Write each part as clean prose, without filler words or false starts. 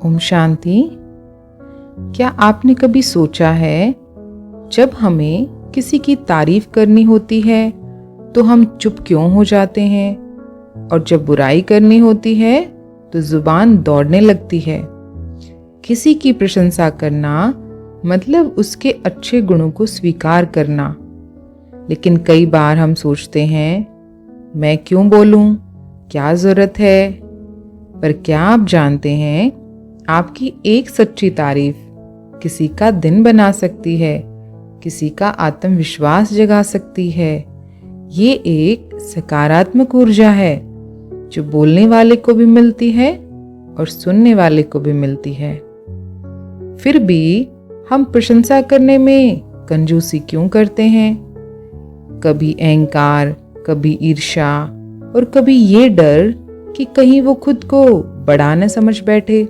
ओम शांति। क्या आपने कभी सोचा है, जब हमें किसी की तारीफ करनी होती है तो हम चुप क्यों हो जाते हैं, और जब बुराई करनी होती है तो जुबान दौड़ने लगती है। किसी की प्रशंसा करना मतलब उसके अच्छे गुणों को स्वीकार करना। लेकिन कई बार हम सोचते हैं, मैं क्यों बोलूं, क्या जरूरत है। पर क्या आप जानते हैं, आपकी एक सच्ची तारीफ किसी का दिन बना सकती है, किसी का आत्मविश्वास जगा सकती है। ये एक सकारात्मक ऊर्जा है जो बोलने वाले को भी मिलती है और सुनने वाले को भी मिलती है। फिर भी हम प्रशंसा करने में कंजूसी क्यों करते हैं? कभी अहंकार, कभी ईर्ष्या और कभी ये डर कि कहीं वो खुद को बड़ा न समझ बैठे।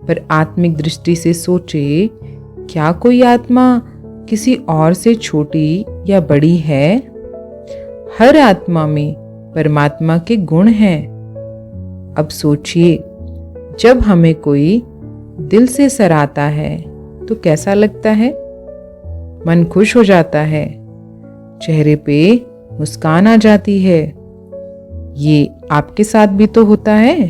पर आत्मिक दृष्टि से सोचे, क्या कोई आत्मा किसी और से छोटी या बड़ी है? हर आत्मा में परमात्मा के गुण हैं। अब सोचिए, जब हमें कोई दिल से सराहता है तो कैसा लगता है? मन खुश हो जाता है, चेहरे पे मुस्कान आ जाती है। ये आपके साथ भी तो होता है।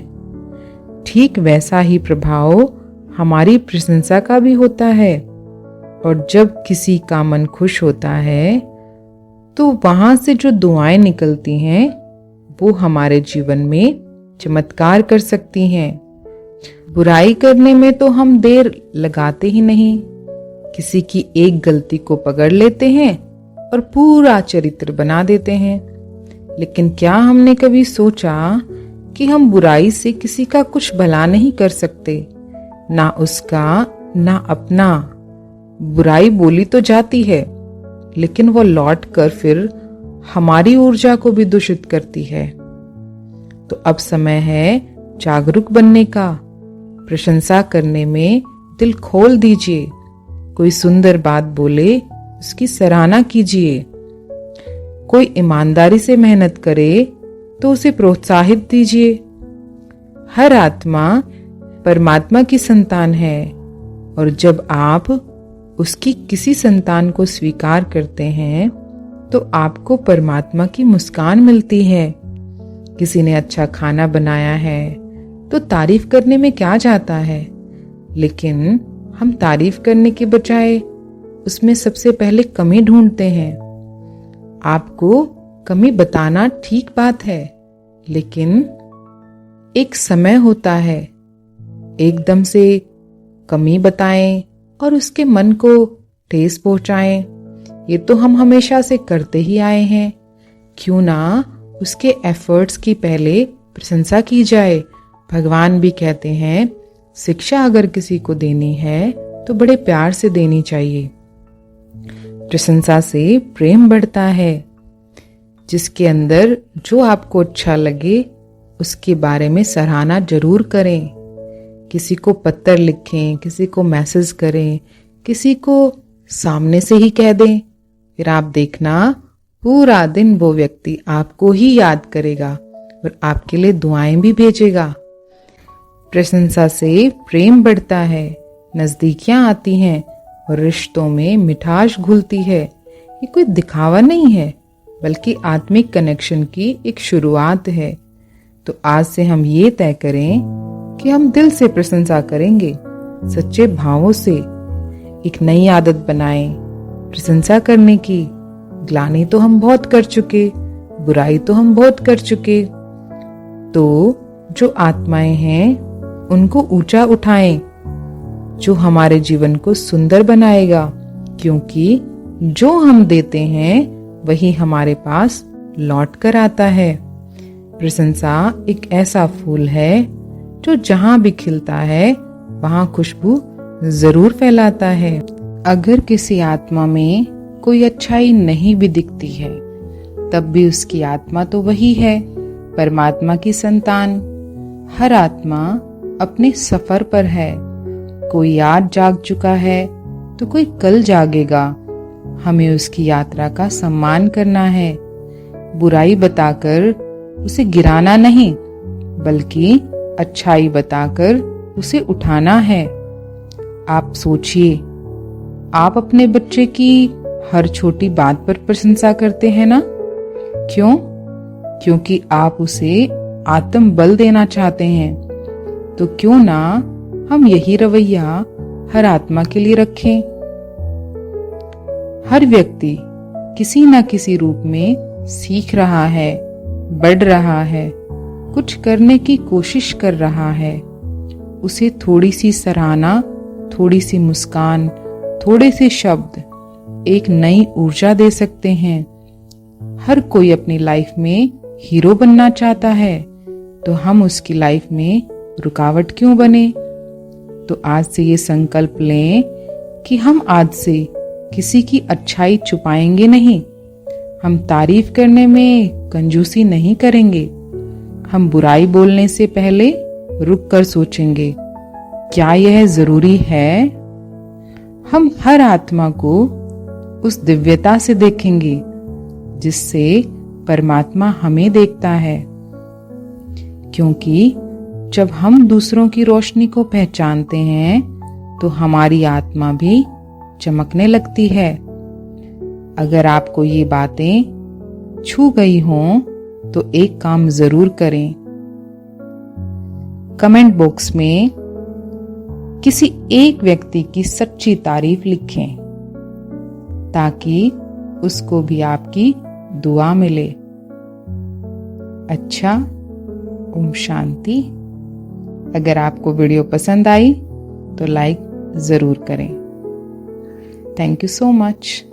ठीक वैसा ही प्रभाव हमारी प्रशंसा का भी होता है। और जब किसी का मन खुश होता है तो वहां से जो दुआएं निकलती हैं वो हमारे जीवन में चमत्कार कर सकती हैं। बुराई करने में तो हम देर लगाते ही नहीं। किसी की एक गलती को पकड़ लेते हैं और पूरा चरित्र बना देते हैं। लेकिन क्या हमने कभी सोचा कि हम बुराई से किसी का कुछ भला नहीं कर सकते, ना उसका ना अपना। बुराई बोली तो जाती है, लेकिन वो लौट कर फिर हमारी ऊर्जा को भी दूषित करती है। तो अब समय है जागरूक बनने का। प्रशंसा करने में दिल खोल दीजिए। कोई सुंदर बात बोले, उसकी सराहना कीजिए। कोई ईमानदारी से मेहनत करे तो उसे प्रोत्साहित दीजिए। हर आत्मा परमात्मा की संतान है, और जब आप उसकी किसी संतान को स्वीकार करते हैं तो आपको परमात्मा की मुस्कान मिलती है। किसी ने अच्छा खाना बनाया है तो तारीफ करने में क्या जाता है, लेकिन हम तारीफ करने के बजाय उसमें सबसे पहले कमी ढूंढते हैं। आपको कमी बताना ठीक बात है, लेकिन एक समय होता है। एकदम से कमी बताएं और उसके मन को ठेस पहुंचाएं, ये तो हम हमेशा से करते ही आए हैं। क्यों ना उसके एफर्ट्स की पहले प्रशंसा की जाए। भगवान भी कहते हैं, शिक्षा अगर किसी को देनी है तो बड़े प्यार से देनी चाहिए। प्रशंसा से प्रेम बढ़ता है। जिसके अंदर जो आपको अच्छा लगे उसके बारे में सराहना जरूर करें। किसी को पत्र लिखें, किसी को मैसेज करें, किसी को सामने से ही कह दें। फिर आप देखना, पूरा दिन वो व्यक्ति आपको ही याद करेगा और आपके लिए दुआएं भी भेजेगा। प्रशंसा से प्रेम बढ़ता है, नजदीकियां आती हैं और रिश्तों में मिठास घुलती है। ये कोई दिखावा नहीं है, बल्कि आत्मिक कनेक्शन की एक शुरुआत है। तो आज से हम ये तय करें कि हम दिल से प्रशंसा करेंगे, सच्चे भावों से। एक नई आदत बनाएं, प्रशंसा करने की। ग्लानि तो हम बहुत कर चुके, बुराई तो हम बहुत कर चुके। तो जो आत्माएं हैं उनको ऊंचा उठाएं, जो हमारे जीवन को सुंदर बनाएगा। क्योंकि जो हम देते हैं वही हमारे पास लौट कर आता है। प्रशंसा एक ऐसा फूल है जो जहां भी खिलता है वहां खुशबू जरूर फैलाता है। अगर किसी आत्मा में कोई अच्छाई नहीं भी दिखती है, तब भी उसकी आत्मा तो वही है, परमात्मा की संतान। हर आत्मा अपने सफर पर है। कोई आज जाग चुका है तो कोई कल जागेगा। हमें उसकी यात्रा का सम्मान करना है। बुराई बताकर उसे गिराना नहीं, बल्कि अच्छाई बताकर उसे उठाना है। आप सोचिए, आप अपने बच्चे की हर छोटी बात पर प्रशंसा करते हैं ना? क्यों? क्योंकि आप उसे आत्म बल देना चाहते हैं। तो क्यों ना हम यही रवैया हर आत्मा के लिए रखें। हर व्यक्ति किसी न किसी रूप में सीख रहा है, बढ़ रहा है, कुछ करने की कोशिश कर रहा है। उसे थोड़ी सी सराहना, थोड़ी सी मुस्कान, थोड़े से शब्द एक नई ऊर्जा दे सकते हैं। हर कोई अपनी लाइफ में हीरो बनना चाहता है, तो हम उसकी लाइफ में रुकावट क्यों बने? तो आज से ये संकल्प लें कि हम आज से किसी की अच्छाई छुपाएंगे नहीं। हम तारीफ करने में कंजूसी नहीं करेंगे। हम बुराई बोलने से पहले रुक कर सोचेंगे, क्या यह जरूरी है? हम हर आत्मा को उस दिव्यता से देखेंगे जिससे परमात्मा हमें देखता है। क्योंकि जब हम दूसरों की रोशनी को पहचानते हैं तो हमारी आत्मा भी चमकने लगती है। अगर आपको ये बातें छू गई हों तो एक काम जरूर करें। कमेंट बॉक्स में किसी एक व्यक्ति की सच्ची तारीफ लिखें ताकि उसको भी आपकी दुआ मिले। अच्छा, ओम शांति। अगर आपको वीडियो पसंद आई तो लाइक जरूर करें। Thank you so much.